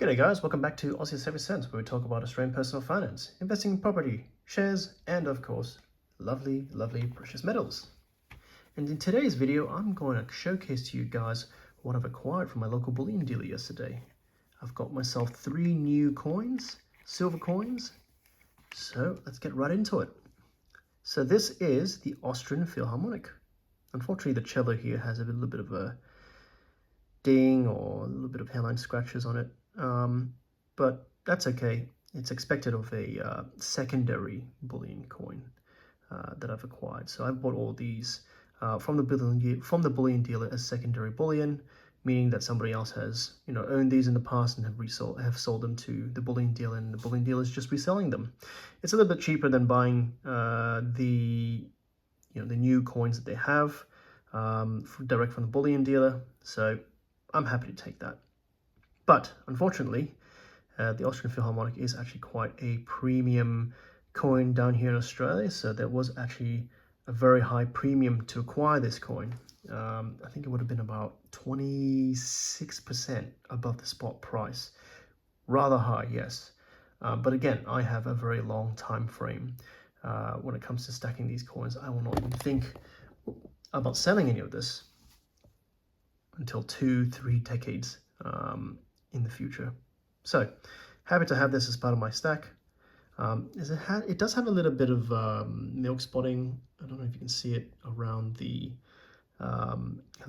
G'day guys, welcome back to Aussie 7 Cents, where we talk about Australian personal finance, investing in property, shares, and of course, lovely precious metals. And in today's video, I'm going to showcase to you guys what I've acquired from my local bullion dealer yesterday. I've got myself 3 new coins, silver coins, so let's get right into it. So this is the Austrian Philharmonic. Unfortunately, the cello here has a little bit of a ding or a little bit of hairline scratches on it. But that's okay. It's expected of a secondary bullion coin that I've acquired. So I bought all these from the bullion dealer as secondary bullion, meaning that somebody else has owned these in the past and have sold them to the bullion dealer, and the bullion dealer is just reselling them. It's a little bit cheaper than buying the new coins that they have direct from the bullion dealer. So I'm happy to take that. But unfortunately, the Austrian Philharmonic is actually quite a premium coin down here in Australia, so there was actually a very high premium to acquire this coin. I think it would have been about 26% above the spot price. Rather high, yes. But again, I have a very long time frame when it comes to stacking these coins. I will not even think about selling any of this until 2-3 decades in the future. So happy to have this as part of my stack. It does have a little bit of milk spotting. I don't know if you can see it around the a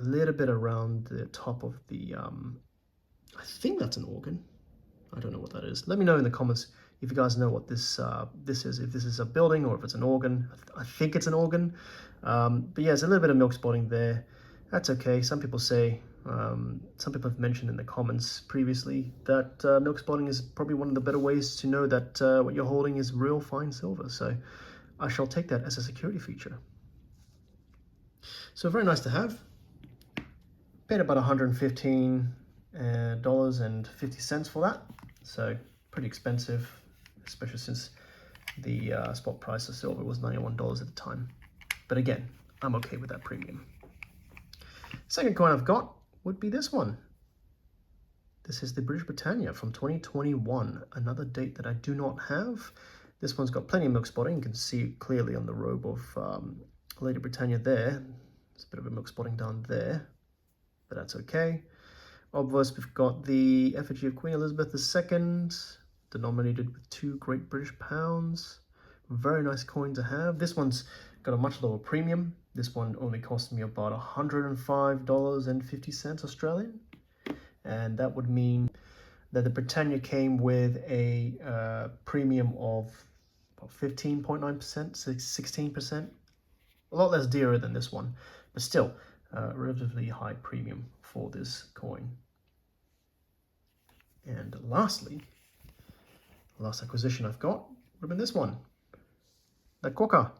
little bit around the top of the I think that's an organ. I don't know what that is. Let me know in the comments if you guys know what this is, if this is a building or if it's an organ. I think it's an organ. But yeah, there's a little bit of milk spotting there. That's okay. Some people have mentioned in the comments previously that milk spotting is probably one of the better ways to know that what you're holding is real fine silver. So I shall take that as a security feature. So very nice to have. Paid about $115.50 for that. So pretty expensive, especially since the spot price of silver was $91 at the time. But again, I'm okay with that premium. Second coin I've got would be this one. This is the British Britannia from 2021, another date that I do not have. This one's got plenty of milk spotting. You can see it clearly on the robe of Lady Britannia there. There's a bit of a milk spotting down there, but that's okay. Obviously, we've got the effigy of Queen Elizabeth II, denominated with 2 Great British Pounds. Very nice coin to have. This one's got a much lower premium. This one only cost me about $105.50 Australian. And that would mean that the Britannia came with a premium of 15.9%, 16%. A lot less dearer than this one, but still relatively high premium for this coin. And lastly, the last acquisition I've got would have been this one, the Quokka.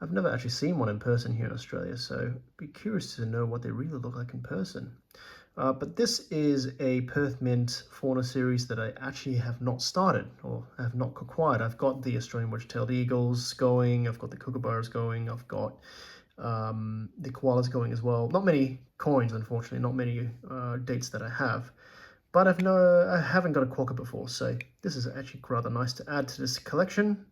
I've never actually seen one in person here in Australia, so I'd be curious to know what they really look like in person. But this is a Perth Mint fauna series that I actually have not started or have not acquired. I've got the Australian wedge-tailed eagles going, I've got the kookaburras going, I've got the koalas going as well. Not many coins, unfortunately, not many dates that I have. But I haven't got a quokka before, so this is actually rather nice to add to this collection.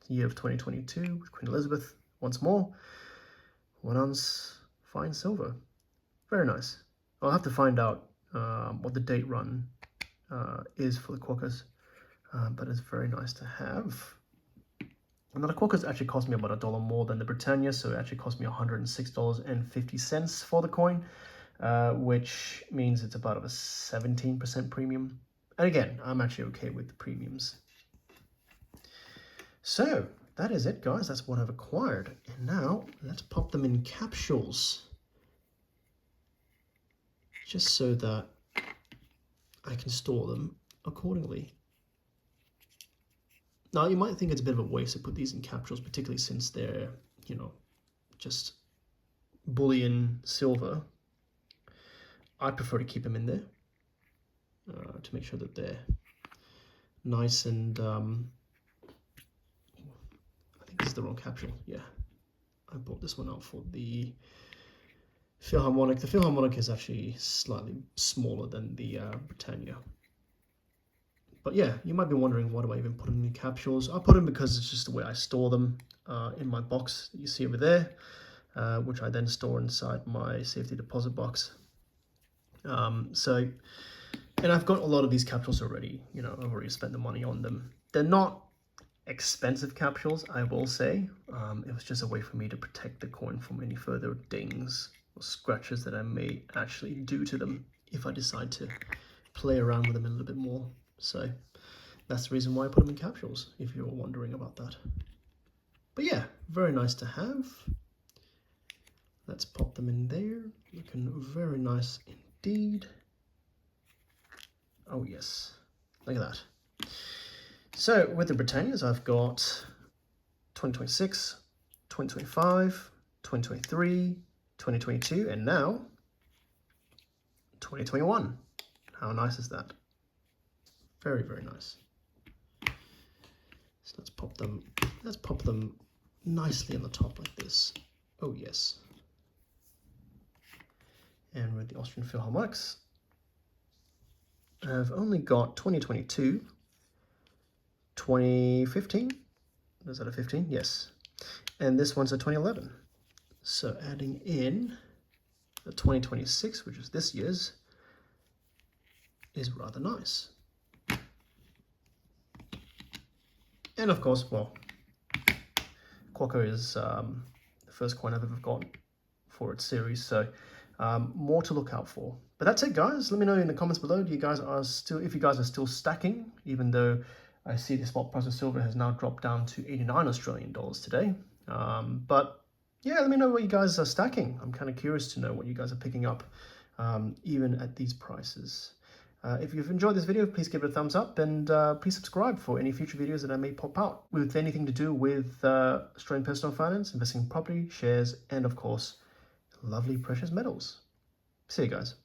Year of 2022 with Queen Elizabeth once more. 1 ounce fine silver. Very nice. I'll have to find out what the date run is for the quokkas, but it's very nice to have. And the quokkas actually cost me about $1 more than the Britannia, so it actually cost me $106.50 for the coin, which means it's about a 17% premium. And again, I'm actually okay with the premiums. So that is it, guys. That's what I've acquired. And now let's pop them in capsules, just so that I can store them accordingly. Now, you might think it's a bit of a waste to put these in capsules, particularly since they're, just bullion silver. I prefer to keep them in there to make sure that they're nice and this is the wrong capsule. Yeah, I bought this one out for the Philharmonic. The Philharmonic is actually slightly smaller than the Britannia. But yeah, you might be wondering, why do I even put them in capsules? I put them because it's just the way I store them in my box that you see over there, which I then store inside my safety deposit box. And I've got a lot of these capsules already. You know, I've already spent the money on them. They're not expensive capsules, I will say. It was just a way for me to protect the coin from any further dings or scratches that I may actually do to them if I decide to play around with them a little bit more. So that's the reason why I put them in capsules, if you're wondering about that. But yeah, very nice to have. Let's pop them in there. Looking very nice indeed. Oh yes, look at that. So with the Britannias, I've got 2026, 2025, 2023, 2022, and now 2021. How nice is that? Very, very nice. So let's pop them nicely on the top like this. Oh yes. And with the Austrian Philharmonics, I've only got 2022, 2015. Is that a 15? Yes. And this one's a 2011. So adding in the 2026, which is this year's, is rather nice. And of course, well, Quokka is the first coin I've ever got for its series, so more to look out for. But that's it, guys. Let me know in the comments below, if you guys are still stacking, even though I see the spot price of silver has now dropped down to 89 Australian dollars today. But yeah, let me know what you guys are stacking. I'm kind of curious to know what you guys are picking up, even at these prices. If you've enjoyed this video, please give it a thumbs up, and please subscribe for any future videos that I may pop out with anything to do with Australian personal finance, investing in property, shares, and of course, lovely precious metals. See you guys.